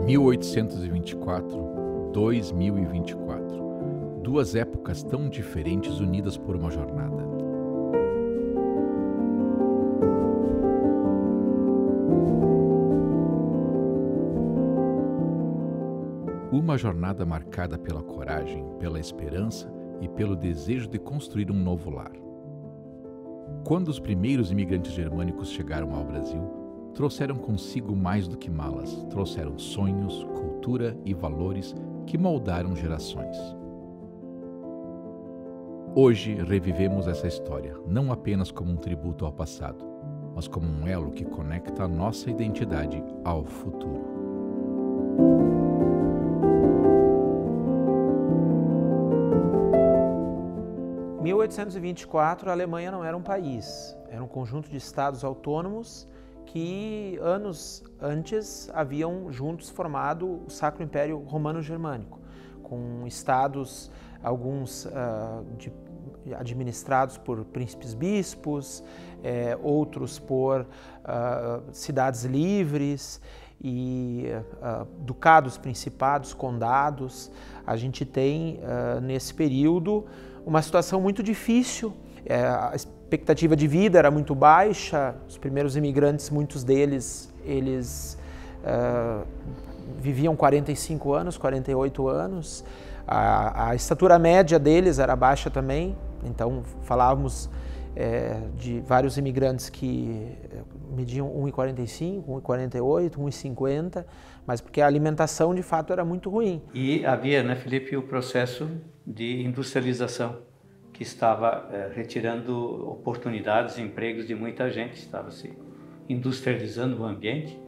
(1824) 2024. Duas épocas tão diferentes unidas por uma jornada. Uma jornada marcada pela coragem, pela esperança e pelo desejo de construir um novo lar. Quando os primeiros imigrantes germânicos chegaram ao Brasil, trouxeram consigo mais do que malas, trouxeram sonhos, cultura e valores que moldaram gerações. Hoje revivemos essa história, não apenas como um tributo ao passado, mas como um elo que conecta a nossa identidade ao futuro. Em 1824, a Alemanha não era um país, era um conjunto de estados autônomos que anos antes haviam juntos formado o Sacro Império Romano-Germânico, com estados, alguns administrados por príncipes-bispos, outros por cidades livres e ducados, principados, condados. A gente tem nesse período uma situação muito difícil. A expectativa de vida era muito baixa, os primeiros imigrantes, muitos deles, eles viviam 45 anos, 48 anos, a estatura média deles era baixa também, então falávamos de vários imigrantes que mediam 1,45, 1,48, 1,50, mas porque a alimentação de fato era muito ruim. E havia, né, Felipe, o processo de industrialização, que estava retirando oportunidades e empregos de muita gente, estava se industrializando o ambiente.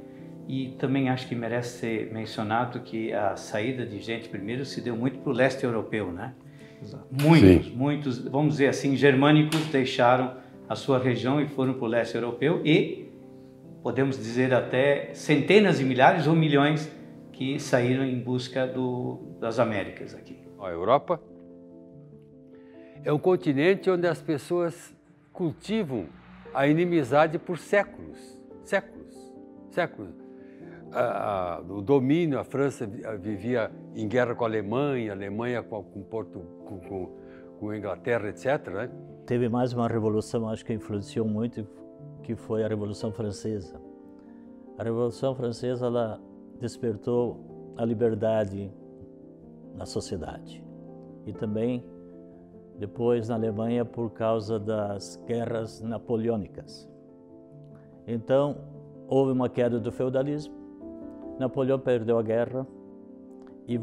E também acho que merece ser mencionado que a saída de gente primeiro se deu muito para o leste europeu, né? Exato. Muitos, vamos dizer assim, germânicos deixaram a sua região e foram para o leste europeu e, podemos dizer até centenas de milhares ou milhões que saíram em busca das Américas aqui. A Europa é um continente onde as pessoas cultivam a inimizade por séculos. O domínio, a França vivia em guerra com a Alemanha com a Inglaterra, etc. Né? Teve mais uma revolução, acho que influenciou muito, que foi a Revolução Francesa. A Revolução Francesa, ela despertou a liberdade na sociedade e também depois na Alemanha por causa das guerras napoleônicas. Então, houve uma queda do feudalismo, Napoleão perdeu a guerra e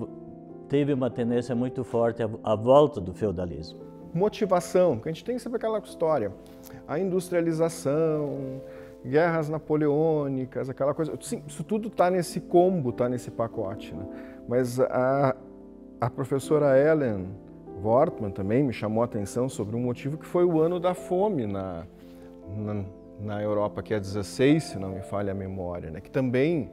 teve uma tendência muito forte à volta do feudalismo. Motivação, que a gente tem sempre aquela história, a industrialização, guerras napoleônicas, aquela coisa, sim, isso tudo está nesse combo, está nesse pacote, né? Mas a professora Ellen Wortmann também me chamou a atenção sobre um motivo que foi o ano da fome na Europa, que é 16, se não me falha a memória, né? Que também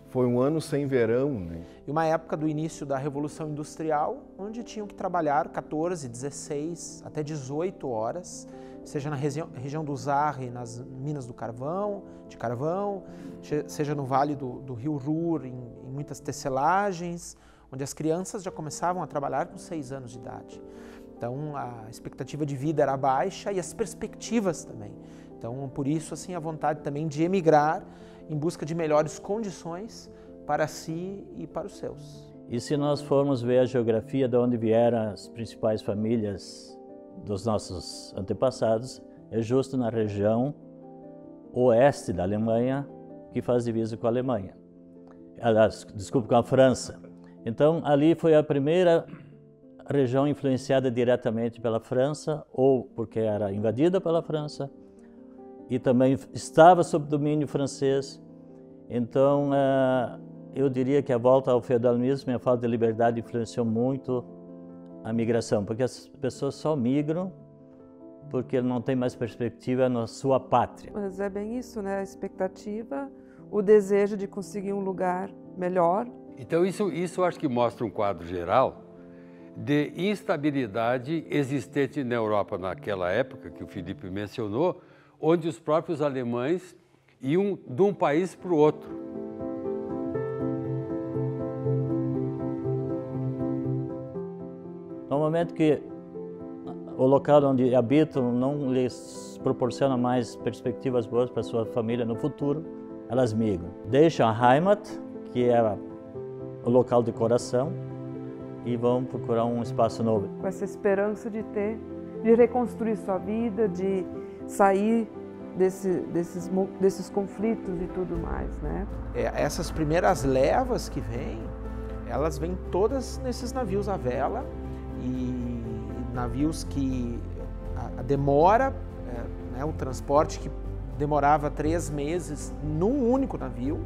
foi um ano sem verão, né? E uma época do início da Revolução Industrial, onde tinham que trabalhar 14, 16, até 18 horas, seja na região do Saarre, nas minas de carvão, seja no vale do rio Ruhr, em muitas tecelagens, onde as crianças já começavam a trabalhar com 6 anos de idade. Então, a expectativa de vida era baixa e as perspectivas também. Então, por isso, assim, a vontade também de emigrar em busca de melhores condições para si e para os seus. E se nós formos ver a geografia de onde vieram as principais famílias dos nossos antepassados, é justo na região oeste da Alemanha, que faz divisa com a Alemanha. Desculpe, com a França. Então, ali foi a primeira região influenciada diretamente pela França, ou porque era invadida pela França, e também estava sob domínio francês. Então, eu diria que a volta ao feudalismo e a falta de liberdade influenciou muito a migração, porque as pessoas só migram porque não tem mais perspectiva na sua pátria. Mas é bem isso, né? A expectativa, o desejo de conseguir um lugar melhor. Então isso acho que mostra um quadro geral de instabilidade existente na Europa naquela época, que o Felipe mencionou, onde os próprios alemães iam de um país para o outro. No momento que o local onde habitam não lhes proporciona mais perspectivas boas para sua família no futuro, elas migram. Deixam a Heimat, que é o local de coração, e vão procurar um espaço novo. Com essa esperança de reconstruir sua vida, de sair desses conflitos e tudo mais, né? Essas primeiras levas que vêm, elas vêm todas nesses navios à vela, e navios que a demora, né, o transporte que demorava 3 meses num único navio.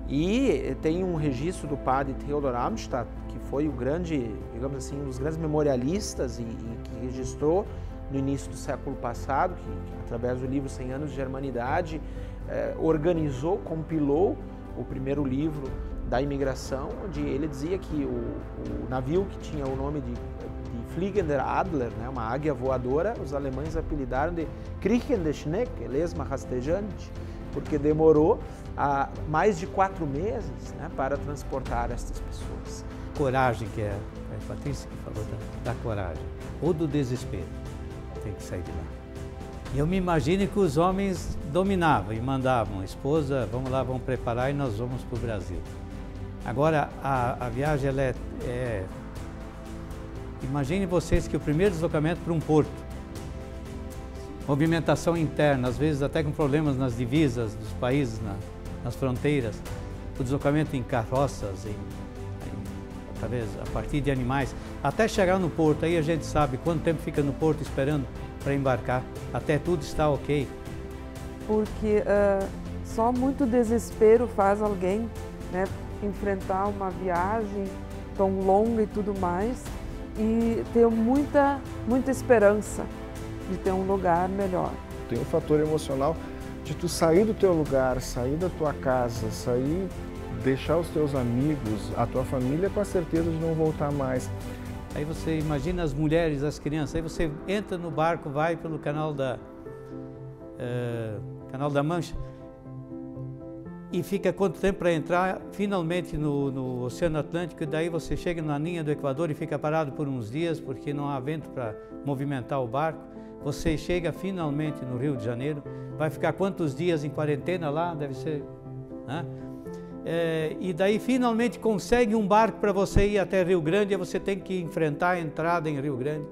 E tem um registro do padre Theodor Amstadt, que foi o grande, digamos assim, um dos grandes memorialistas e que registrou no início do século passado, que através do livro 100 anos de Germanidade, organizou, compilou o primeiro livro da imigração, onde ele dizia que o navio que tinha o nome de Fliegender Adler, né, uma águia voadora, os alemães apelidaram de Kriechende Schnecke, lesma rastejante, porque demorou mais de 4 meses, né, para transportar estas pessoas. Coragem, que é a Patrícia que falou da coragem, ou do desespero, tem que sair de lá. E eu me imagino que os homens dominavam e mandavam a esposa, vamos lá, vamos preparar e nós vamos para o Brasil. Agora, a viagem, ela imagine vocês que o primeiro deslocamento para um porto, movimentação interna, às vezes até com problemas nas divisas dos países, nas fronteiras, o deslocamento em carroças, talvez a partir de animais, até chegar no porto, aí a gente sabe quanto tempo fica no porto esperando para embarcar, até tudo está ok. Porque só muito desespero faz alguém, né, enfrentar uma viagem tão longa e tudo mais, e ter muita esperança de ter um lugar melhor. Tem um fator emocional de tu sair do teu lugar, sair da tua casa, sair, deixar os teus amigos, a tua família, com a certeza de não voltar mais. Aí você imagina as mulheres, as crianças, aí você entra no barco, vai pelo Canal da Mancha e fica quanto tempo para entrar finalmente no Oceano Atlântico, e daí você chega na linha do Equador e fica parado por uns dias porque não há vento para movimentar o barco. Você chega finalmente no Rio de Janeiro, vai ficar quantos dias em quarentena lá, deve ser, né? E daí finalmente consegue um barco para você ir até Rio Grande, e você tem que enfrentar a entrada em Rio Grande,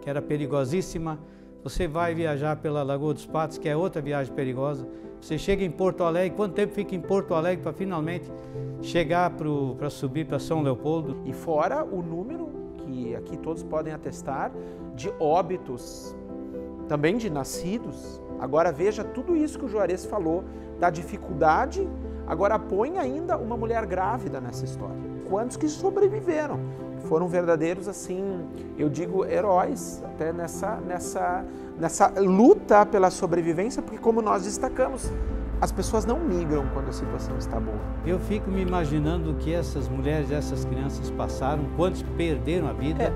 que era perigosíssima. Você vai viajar pela Lagoa dos Patos, que é outra viagem perigosa. Você chega em Porto Alegre, quanto tempo fica em Porto Alegre para finalmente chegar para subir para São Leopoldo? E fora o número, que aqui todos podem atestar, de óbitos, também de nascidos. Agora veja tudo isso que o Juarez falou, da dificuldade, agora põe ainda uma mulher grávida nessa história. Quantos que sobreviveram? Foram verdadeiros, assim, eu digo, heróis, até nessa luta pela sobrevivência, porque como nós destacamos, as pessoas não migram quando a situação está boa. Eu fico me imaginando o que essas mulheres, essas crianças passaram, quantos perderam a vida,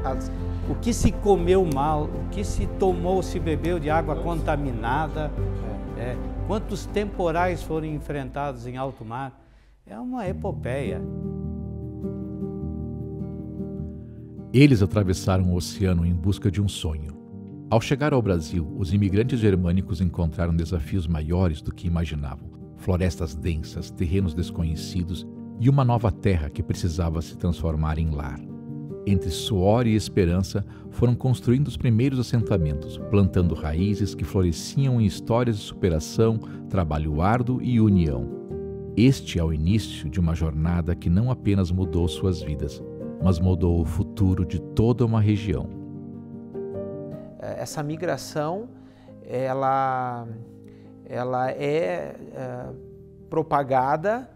o que se comeu mal, o que se tomou, se bebeu de água contaminada, quantos temporais foram enfrentados em alto mar. É uma epopeia. Eles atravessaram o oceano em busca de um sonho. Ao chegar ao Brasil, os imigrantes germânicos encontraram desafios maiores do que imaginavam. Florestas densas, terrenos desconhecidos e uma nova terra que precisava se transformar em lar. Entre suor e esperança, foram construindo os primeiros assentamentos, plantando raízes que floresciam em histórias de superação, trabalho árduo e união. Este é o início de uma jornada que não apenas mudou suas vidas, mas mudou o futuro de toda uma região. Essa migração, ela é propagada,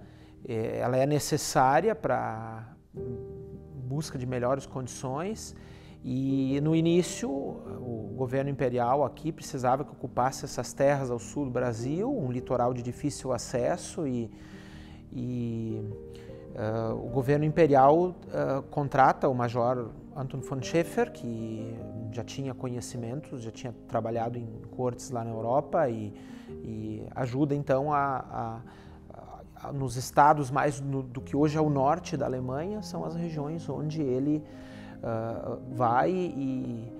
ela é necessária para busca de melhores condições, e no início o governo imperial aqui precisava que ocupasse essas terras ao sul do Brasil, um litoral de difícil acesso, e o governo imperial contrata o major Anton von Schäfer, que já tinha conhecimentos, já tinha trabalhado em cortes lá na Europa, e ajuda então nos estados mais do que hoje é o norte da Alemanha, são as regiões onde ele vai e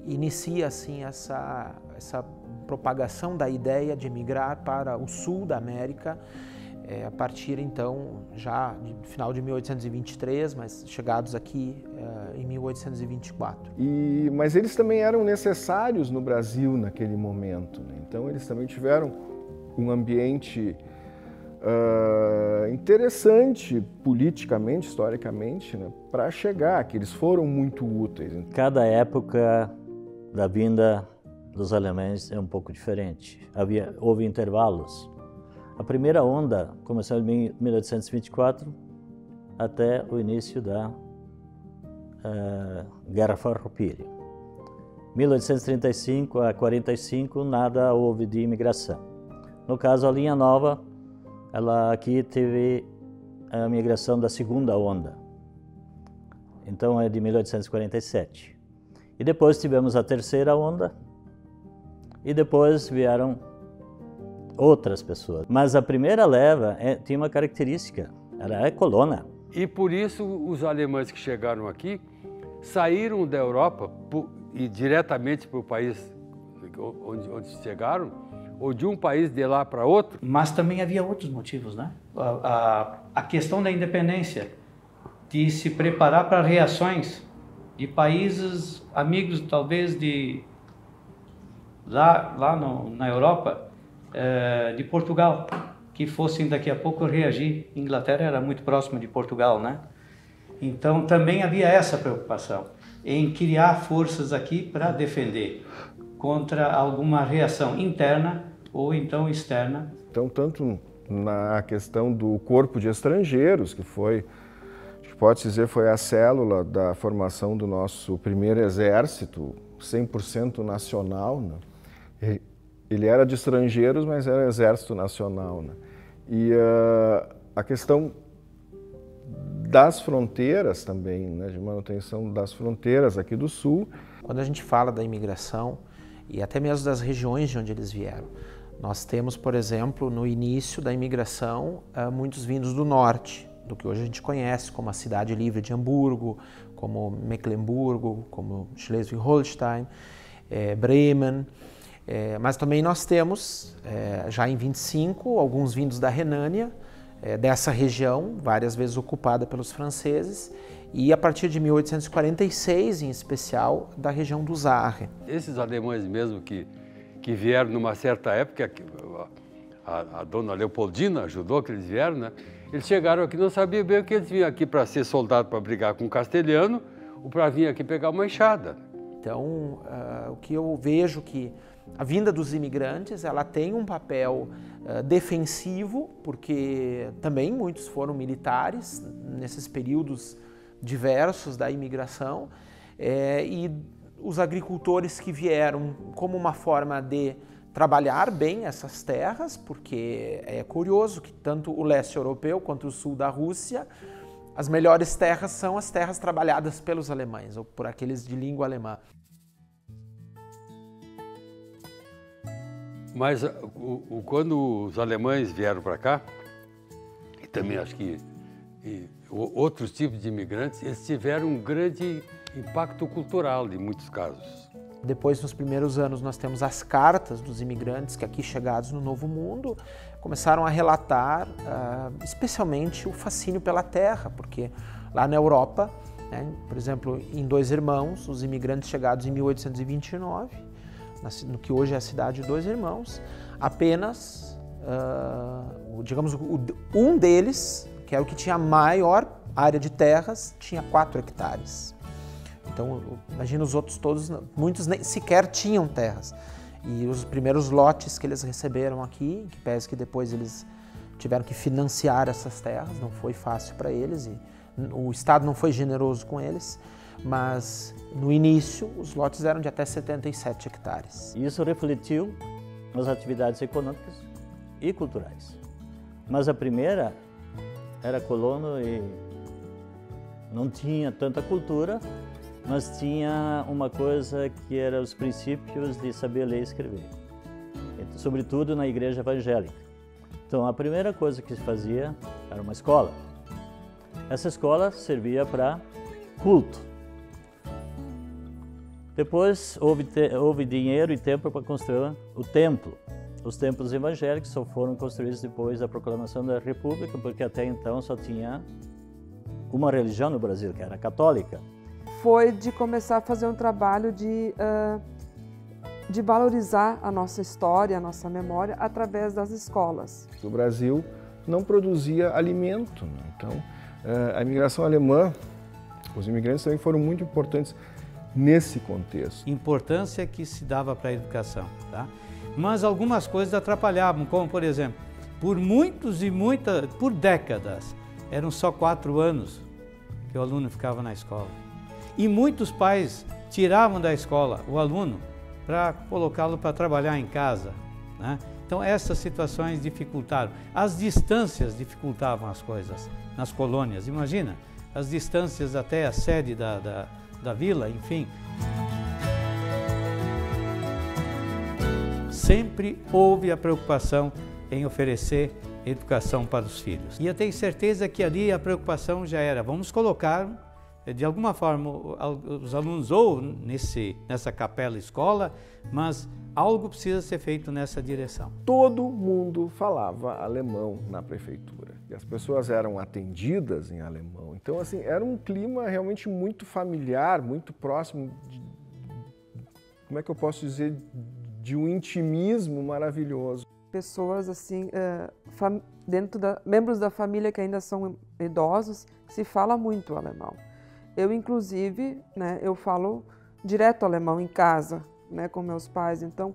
inicia assim essa propagação da ideia de migrar para o sul da América, a partir então já do final de 1823, mas chegados aqui em 1824. Mas eles também eram necessários no Brasil naquele momento, né? Então eles também tiveram um ambiente interessante politicamente, historicamente, né, para chegar, que eles foram muito úteis. Cada época da vinda dos alemães é um pouco diferente. Houve intervalos. A primeira onda começou em 1824 até o início da Guerra Farroupilha. 1835 a 45 nada houve de imigração. No caso, a linha nova, ela aqui teve a migração da segunda onda. Então é de 1847. E depois tivemos a terceira onda e depois vieram outras pessoas. Mas a primeira leva tinha uma característica, ela é colona. E por isso os alemães que chegaram aqui saíram da Europa e diretamente para o país onde chegaram, ou de um país de lá para outro. Mas também havia outros motivos, né? A questão da independência, de se preparar para reações de países amigos, talvez de lá na Europa, de Portugal, que fossem daqui a pouco reagir. A Inglaterra era muito próxima de Portugal, né? Então também havia essa preocupação em criar forças aqui para defender contra alguma reação interna ou então externa. Então, tanto na questão do corpo de estrangeiros, que foi, pode-se dizer, foi a célula da formação do nosso primeiro exército, 100% nacional, né? Ele era de estrangeiros, mas era exército nacional, né? E a questão das fronteiras também, né? De manutenção das fronteiras aqui do sul. Quando a gente fala da imigração, e até mesmo das regiões de onde eles vieram, nós temos, por exemplo, no início da imigração, muitos vindos do norte, do que hoje a gente conhece como a cidade livre de Hamburgo, como Mecklemburgo, como Schleswig-Holstein, Bremen. Mas também nós temos, já em 25, alguns vindos da Renânia, dessa região, várias vezes ocupada pelos franceses, e a partir de 1846, em especial, da região do Saarre. Esses alemães mesmo que vieram numa certa época, a dona Leopoldina ajudou que eles vieram, né? Eles chegaram aqui, não sabiam bem o que eles vinham aqui para ser soldado, para brigar com o castelhano, ou para vir aqui pegar uma enxada. Então, o que eu vejo que a vinda dos imigrantes, ela tem um papel defensivo, porque também muitos foram militares nesses períodos diversos da imigração, e os agricultores que vieram como uma forma de trabalhar bem essas terras, porque é curioso que tanto o leste europeu quanto o sul da Rússia, as melhores terras são as terras trabalhadas pelos alemães, ou por aqueles de língua alemã. Mas quando os alemães vieram para cá, e também acho que outros tipos de imigrantes, eles tiveram um grande impacto cultural em muitos casos. Depois, nos primeiros anos, nós temos as cartas dos imigrantes que aqui chegados no Novo Mundo começaram a relatar especialmente o fascínio pela terra, porque lá na Europa, né, por exemplo, em Dois Irmãos, os imigrantes chegados em 1829, no que hoje é a cidade de Dois Irmãos, apenas, digamos, um deles, que era o que tinha a maior área de terras tinha 4 hectares. Então, imagina os outros todos, muitos nem sequer tinham terras. E os primeiros lotes que eles receberam aqui, que pese que depois eles tiveram que financiar essas terras, não foi fácil para eles e o Estado não foi generoso com eles, mas no início os lotes eram de até 77 hectares. Isso refletiu nas atividades econômicas e culturais. Mas a primeira era colono e não tinha tanta cultura, mas tinha uma coisa que era os princípios de saber ler e escrever, sobretudo na igreja evangélica. Então a primeira coisa que se fazia era uma escola. Essa escola servia para culto. Depois houve dinheiro e tempo para construir o templo. Os templos evangélicos só foram construídos depois da proclamação da República, porque até então só tinha uma religião no Brasil, que era a católica. Foi de começar a fazer um trabalho de valorizar a nossa história, a nossa memória, através das escolas. O Brasil não produzia alimento, né? Então a imigração alemã, os imigrantes também foram muito importantes nesse contexto. Importância que se dava para a educação, tá? Mas algumas coisas atrapalhavam, como por exemplo, por décadas, eram só 4 anos que o aluno ficava na escola. E muitos pais tiravam da escola o aluno para colocá-lo para trabalhar em casa, né? Então essas situações dificultaram. As distâncias dificultavam as coisas nas colônias. Imagina, as distâncias até a sede da vila, enfim. Sempre houve a preocupação em oferecer educação para os filhos. E eu tenho certeza que ali a preocupação já era, vamos colocar de alguma forma os alunos ou nessa capela escola, mas algo precisa ser feito nessa direção. Todo mundo falava alemão na prefeitura e as pessoas eram atendidas em alemão. Então, assim, era um clima realmente muito familiar, muito próximo como é que eu posso dizer, de um intimismo maravilhoso. Pessoas assim, membros da família que ainda são idosos, se fala muito alemão. Eu, inclusive, né, eu falo direto alemão em casa, né, com meus pais. Então,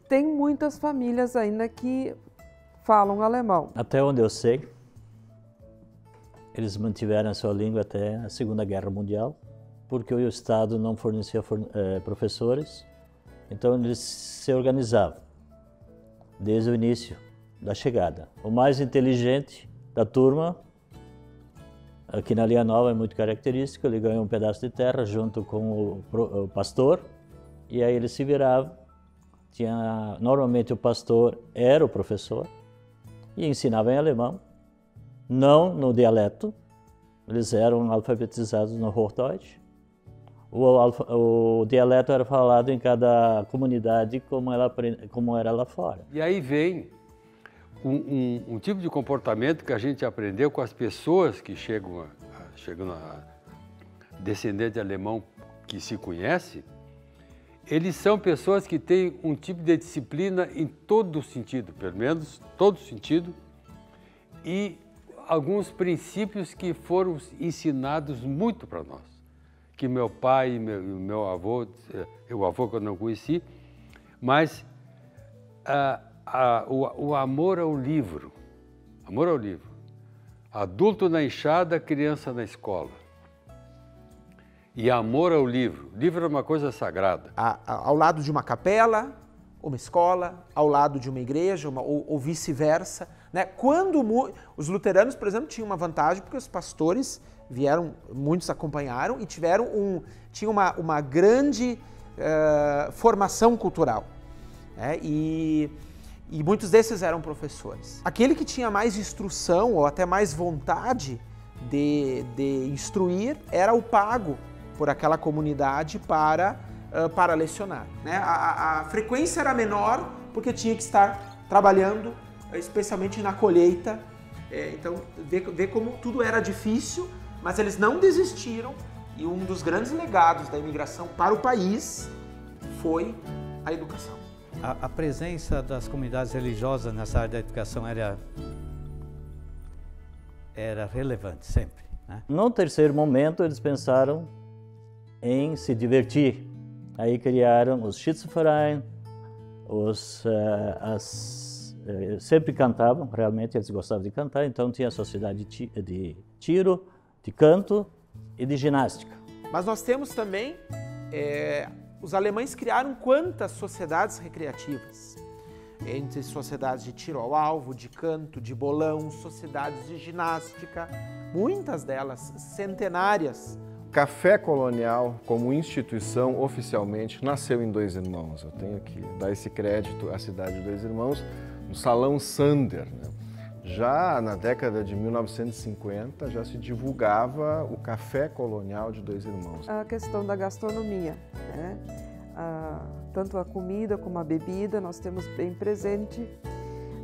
tem muitas famílias ainda que falam alemão. Até onde eu sei, eles mantiveram a sua língua até a Segunda Guerra Mundial, porque o Estado não fornecia professores, então eles se organizavam desde o início da chegada. O mais inteligente da turma, aqui na Linha Nova é muito característico, ele ganhou um pedaço de terra junto com o pastor, e aí ele se virava. Normalmente o pastor era o professor e ensinava em alemão, não no dialeto, eles eram alfabetizados no Hochdeutsch. O dialeto era falado em cada comunidade como era lá fora. E aí vem um tipo de comportamento que a gente aprendeu com as pessoas que chegam a descendente alemão que se conhece. Eles são pessoas que têm um tipo de disciplina em todo sentido, pelo menos todo sentido, e alguns princípios que foram ensinados muito para nós, que meu pai e meu avô, o avô que eu não conheci, mas o amor ao livro, adulto na enxada, criança na escola. E amor ao livro. Livro é uma coisa sagrada. Ao lado de uma capela, uma escola, ao lado de uma igreja, ou vice-versa, né? Quando os luteranos, por exemplo, tinham uma vantagem porque os pastores vieram, muitos acompanharam e tinham uma grande formação cultural, né? E muitos desses eram professores. Aquele que tinha mais instrução ou até mais vontade de instruir era o pago por aquela comunidade para lecionar, né? A frequência era menor porque tinha que estar trabalhando, especialmente na colheita. Então, vê como tudo era difícil, mas eles não desistiram, e um dos grandes legados da imigração para o país foi a educação. A presença das comunidades religiosas nessa área da educação era era relevante sempre, né? No terceiro momento, eles pensaram em se divertir. Aí criaram os Schützenverein, sempre cantavam, realmente eles gostavam de cantar, então tinha a sociedade de tiro, de canto e de ginástica. Mas nós temos também, os alemães criaram quantas sociedades recreativas? Entre sociedades de tiro ao alvo, de canto, de bolão, sociedades de ginástica, muitas delas centenárias. Café Colonial, como instituição, oficialmente, nasceu em Dois Irmãos. Eu tenho que dar esse crédito à cidade de Dois Irmãos, no Salão Sander, né? Já na década de 1950, já se divulgava o Café Colonial de Dois Irmãos. A questão da gastronomia, né? Tanto a comida como a bebida, nós temos bem presente.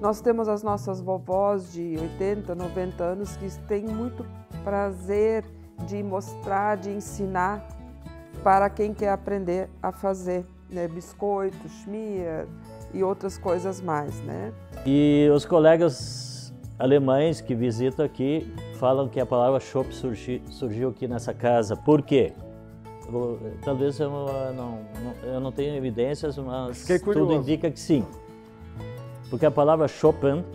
Nós temos as nossas vovós de 80, 90 anos que têm muito prazer de mostrar, de ensinar para quem quer aprender a fazer, né? Biscoitos, schmier e outras coisas mais, né? E os colegas alemães que visitam aqui falam que a palavra chopp surgiu aqui nessa casa. Por quê? Talvez eu não tenha evidências, mas tudo indica que sim. Porque a palavra Chopin,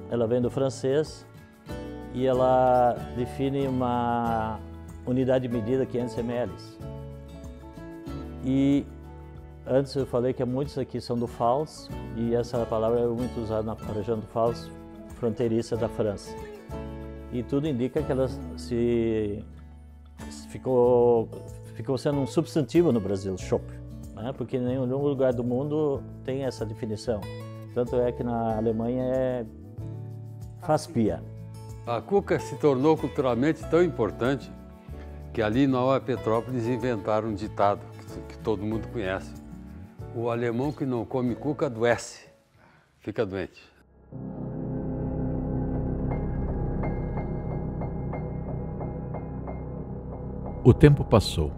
ela vem do francês e ela define uma unidade de medida 500 ml. E antes eu falei que muitos aqui são do Fals e essa palavra é muito usada na região do Fals, fronteiriça da França. E tudo indica que ela ficou sendo um substantivo no Brasil, chopp, né? Porque em nenhum lugar do mundo tem essa definição. Tanto é que na Alemanha é Fassbier. A cuca se tornou culturalmente tão importante que ali na Nova Petrópolis inventaram um ditado que todo mundo conhece. O alemão que não come cuca adoece, fica doente. O tempo passou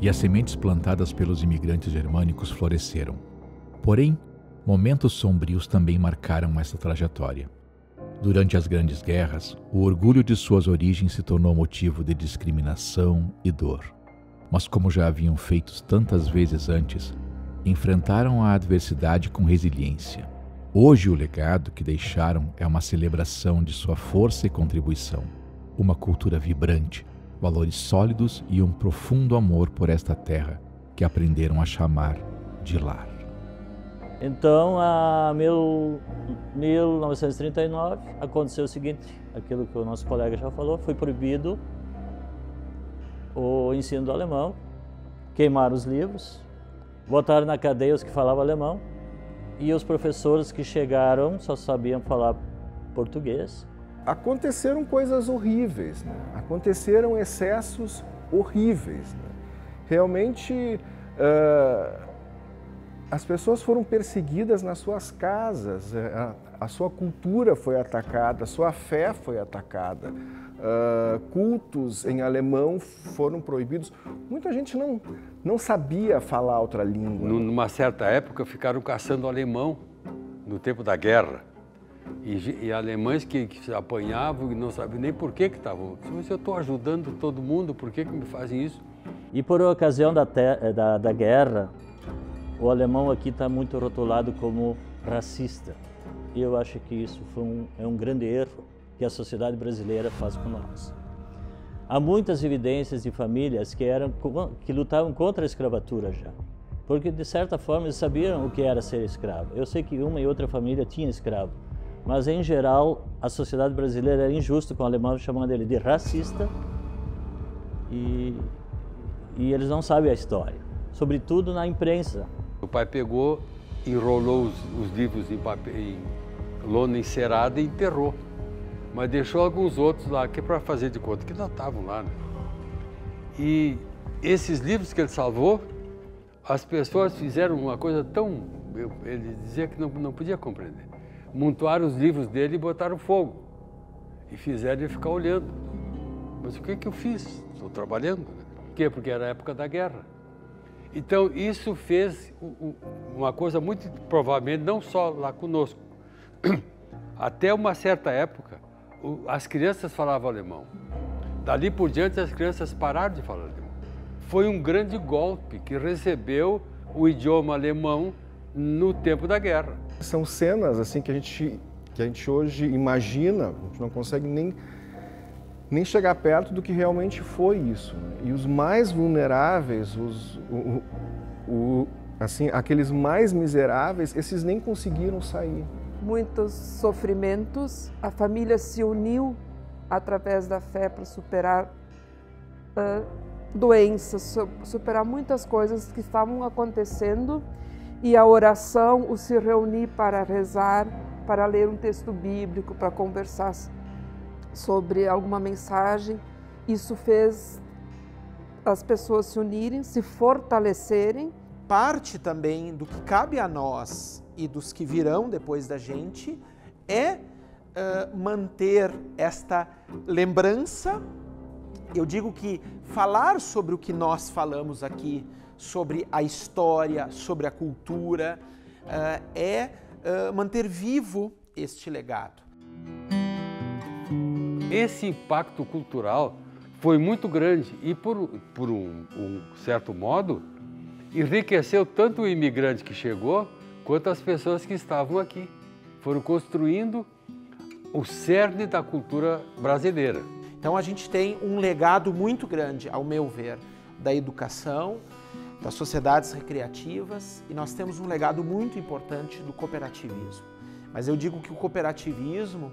e as sementes plantadas pelos imigrantes germânicos floresceram. Porém, momentos sombrios também marcaram essa trajetória. Durante as grandes guerras, o orgulho de suas origens se tornou motivo de discriminação e dor. Mas como já haviam feito tantas vezes antes, enfrentaram a adversidade com resiliência. Hoje o legado que deixaram é uma celebração de sua força e contribuição, uma cultura vibrante, valores sólidos e um profundo amor por esta terra que aprenderam a chamar de lar. Então, em 1939, aconteceu o seguinte, aquilo que o nosso colega já falou, foi proibido o ensino do alemão, queimaram os livros, botaram na cadeia os que falavam alemão e os professores que chegaram só sabiam falar português. Aconteceram coisas horríveis, né? Aconteceram excessos horríveis, né? Realmente, as pessoas foram perseguidas nas suas casas, a sua cultura foi atacada, a sua fé foi atacada, cultos em alemão foram proibidos. Muita gente não sabia falar outra língua. Numa certa época ficaram caçando alemão no tempo da guerra. E alemães que se apanhavam e não sabiam nem por que estavam. Mas eu estou ajudando todo mundo, por que me fazem isso? E por ocasião da guerra, o alemão aqui está muito rotulado como racista. E eu acho que isso é um grande erro que a sociedade brasileira faz com nós. Há muitas evidências de famílias que lutavam contra a escravatura já. Porque, de certa forma, eles sabiam o que era ser escravo. Eu sei que uma e outra família tinha escravo. Mas, em geral, a sociedade brasileira era injusta com o alemão, chamando ele de racista. E eles não sabem a história. Sobretudo na imprensa. O pai pegou, enrolou os livros em lona encerada e enterrou. Mas deixou alguns outros lá, que é para fazer de conta que não estavam lá, né? E esses livros que ele salvou, as pessoas fizeram uma coisa tão... Ele dizia que não podia compreender. Montaram os livros dele e botaram fogo. E fizeram ele ficar olhando. Mas o que eu fiz? Estou trabalhando, né? Por quê? Porque era a época da guerra. Então, isso fez uma coisa muito provavelmente, não só lá conosco. Até uma certa época, as crianças falavam alemão. Dali por diante, as crianças pararam de falar alemão. Foi um grande golpe que recebeu o idioma alemão no tempo da guerra. São cenas assim que a gente hoje imagina, a gente não consegue nem chegar perto do que realmente foi isso, né? E os mais vulneráveis, assim, aqueles mais miseráveis, esses nem conseguiram sair. Muitos sofrimentos, a família se uniu através da fé para superar doenças, superar muitas coisas que estavam acontecendo, e a oração, o se reunir para rezar, para ler um texto bíblico, para conversar sobre alguma mensagem, isso fez as pessoas se unirem, se fortalecerem. Parte também do que cabe a nós e dos que virão depois da gente é manter esta lembrança. Eu digo que falar sobre o que nós falamos aqui, sobre a história, sobre a cultura, manter vivo este legado. Esse impacto cultural foi muito grande e, por um certo modo, enriqueceu tanto o imigrante que chegou, quanto as pessoas que estavam aqui. Foram construindo o cerne da cultura brasileira. Então a gente tem um legado muito grande, ao meu ver, da educação, das sociedades recreativas, e nós temos um legado muito importante do cooperativismo. Mas eu digo que o cooperativismo,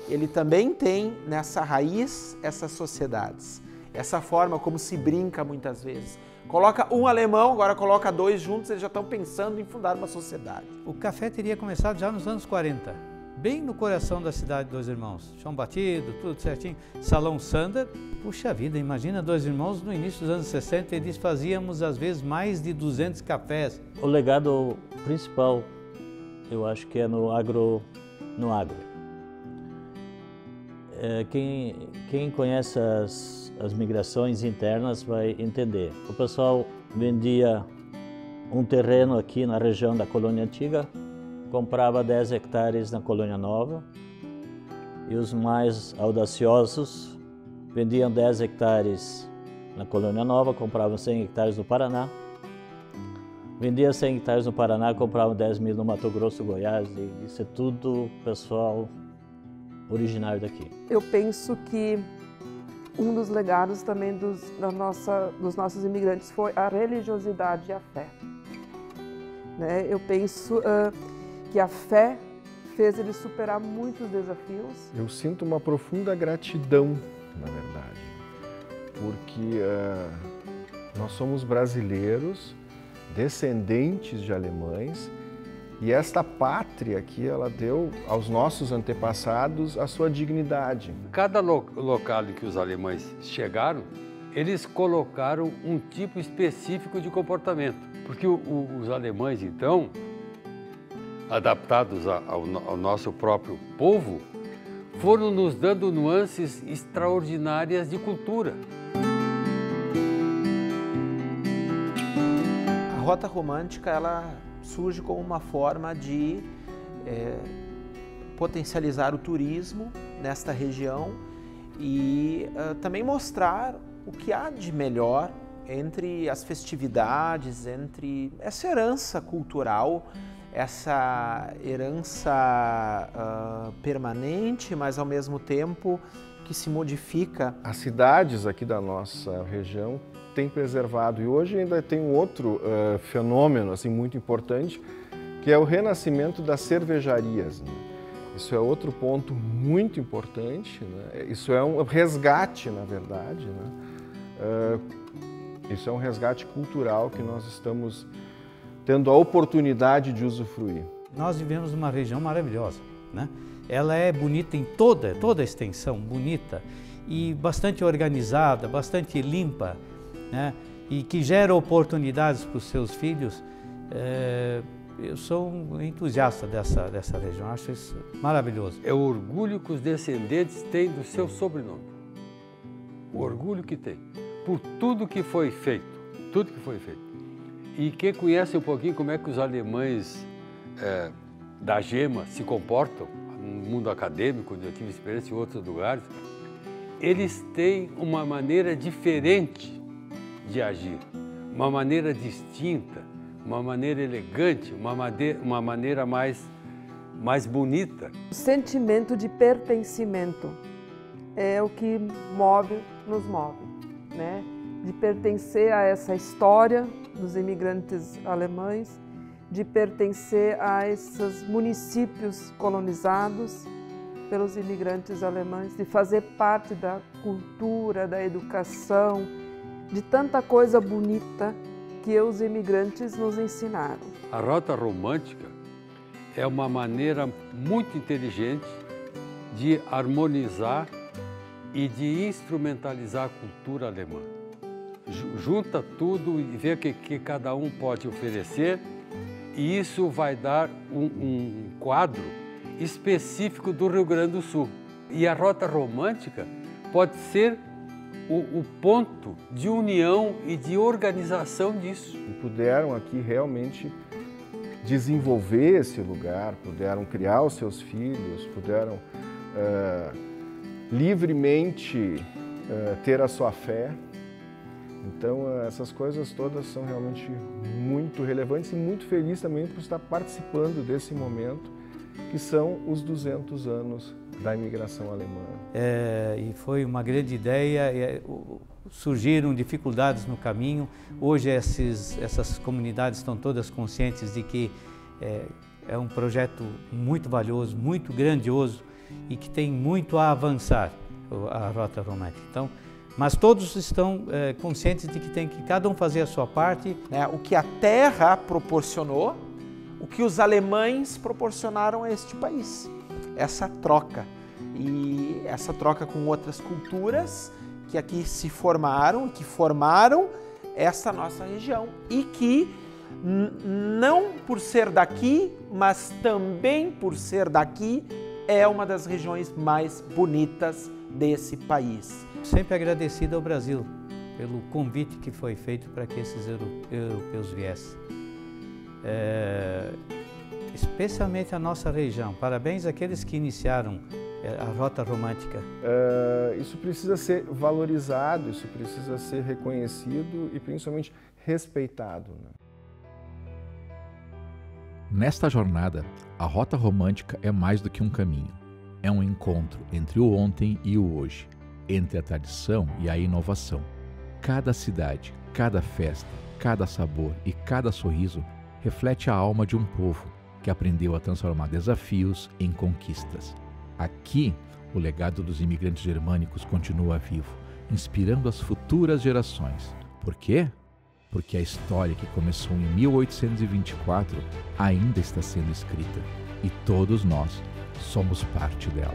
ele também tem nessa raiz essas sociedades, essa forma como se brinca muitas vezes. Coloca um alemão, agora coloca dois juntos, eles já estão pensando em fundar uma sociedade. O café teria começado já nos anos 40, bem no coração da cidade de Dois Irmãos. Chão batido, tudo certinho, salão Sander. Puxa vida, imagina Dois Irmãos no início dos anos 60, eles fazíamos às vezes mais de 200 cafés. O legado principal, eu acho que é no agro. Quem conhece as migrações internas vai entender. O pessoal vendia um terreno aqui na região da Colônia Antiga, comprava 10 hectares na Colônia Nova, e os mais audaciosos vendiam 10 hectares na Colônia Nova, compravam 100 hectares no Paraná, vendiam 100 hectares no Paraná, compravam 10 mil no Mato Grosso, Goiás, e isso é tudo pessoal originário daqui. Eu penso que um dos legados também dos nossos imigrantes foi a religiosidade e a fé. Né? Eu penso que a fé fez eles superar muitos desafios. Eu sinto uma profunda gratidão, na verdade, porque nós somos brasileiros, descendentes de alemães, e esta pátria aqui, ela deu aos nossos antepassados a sua dignidade. Cada local em que os alemães chegaram, eles colocaram um tipo específico de comportamento. Porque os alemães, então, adaptados ao nosso próprio povo, foram nos dando nuances extraordinárias de cultura. A Rota Romântica, ela surge como uma forma de potencializar o turismo nesta região e também mostrar o que há de melhor entre as festividades, entre essa herança cultural, essa herança permanente, mas ao mesmo tempo que se modifica. As cidades aqui da nossa região têm preservado, e hoje ainda tem um outro fenômeno assim, muito importante, que é o renascimento das cervejarias, né? Isso é outro ponto muito importante, né? Isso é um resgate, na verdade, né? Isso é um resgate cultural que nós estamos tendo a oportunidade de usufruir. Nós vivemos numa região maravilhosa, né? Ela é bonita em toda a extensão, bonita e bastante organizada, bastante limpa, né? E que gera oportunidades para os seus filhos. Eu sou um entusiasta dessa região, acho isso maravilhoso. É o orgulho que os descendentes têm do seu sobrenome. O orgulho que tem por tudo que foi feito, tudo que foi feito. E quem conhece um pouquinho como é que os alemães da Gema se comportam, mundo acadêmico, onde eu tive experiência em outros lugares, eles têm uma maneira diferente de agir, uma maneira distinta, uma maneira elegante, uma maneira mais bonita. O sentimento de pertencimento é o que nos move, né? De pertencer a essa história dos imigrantes alemães, de pertencer a esses municípios colonizados pelos imigrantes alemães, de fazer parte da cultura, da educação, de tanta coisa bonita que os imigrantes nos ensinaram. A rota romântica é uma maneira muito inteligente de harmonizar e de instrumentalizar a cultura alemã. Junta tudo e vê o que cada um pode oferecer, e isso vai dar um quadro específico do Rio Grande do Sul. E a rota romântica pode ser o ponto de união e de organização disso. E puderam aqui realmente desenvolver esse lugar, puderam criar os seus filhos, puderam livremente ter a sua fé. Então, essas coisas todas são realmente muito relevantes e muito feliz também por estar participando desse momento, que são os 200 anos da imigração alemã. E foi uma grande ideia, surgiram dificuldades no caminho. Hoje essas comunidades estão todas conscientes de que é um projeto muito valioso, muito grandioso e que tem muito a avançar, a Rota Romântica. Então, mas todos estão conscientes de que tem que cada um fazer a sua parte. O que a terra proporcionou, o que os alemães proporcionaram a este país. Essa troca. E essa troca com outras culturas que aqui se formaram, que formaram essa nossa região. E que, não por ser daqui, mas também por ser daqui, é uma das regiões mais bonitas desse país. Sempre agradecido ao Brasil pelo convite que foi feito para que esses europeus viessem. Especialmente a nossa região. Parabéns àqueles que iniciaram a Rota Romântica. Isso precisa ser valorizado, isso precisa ser reconhecido e principalmente respeitado, né? Nesta jornada, a Rota Romântica é mais do que um caminho. É um encontro entre o ontem e o hoje, entre a tradição e a inovação. Cada cidade, cada festa, cada sabor e cada sorriso reflete a alma de um povo que aprendeu a transformar desafios em conquistas. Aqui, o legado dos imigrantes germânicos continua vivo, inspirando as futuras gerações. Por quê? Porque a história que começou em 1824 ainda está sendo escrita e todos nós somos parte dela.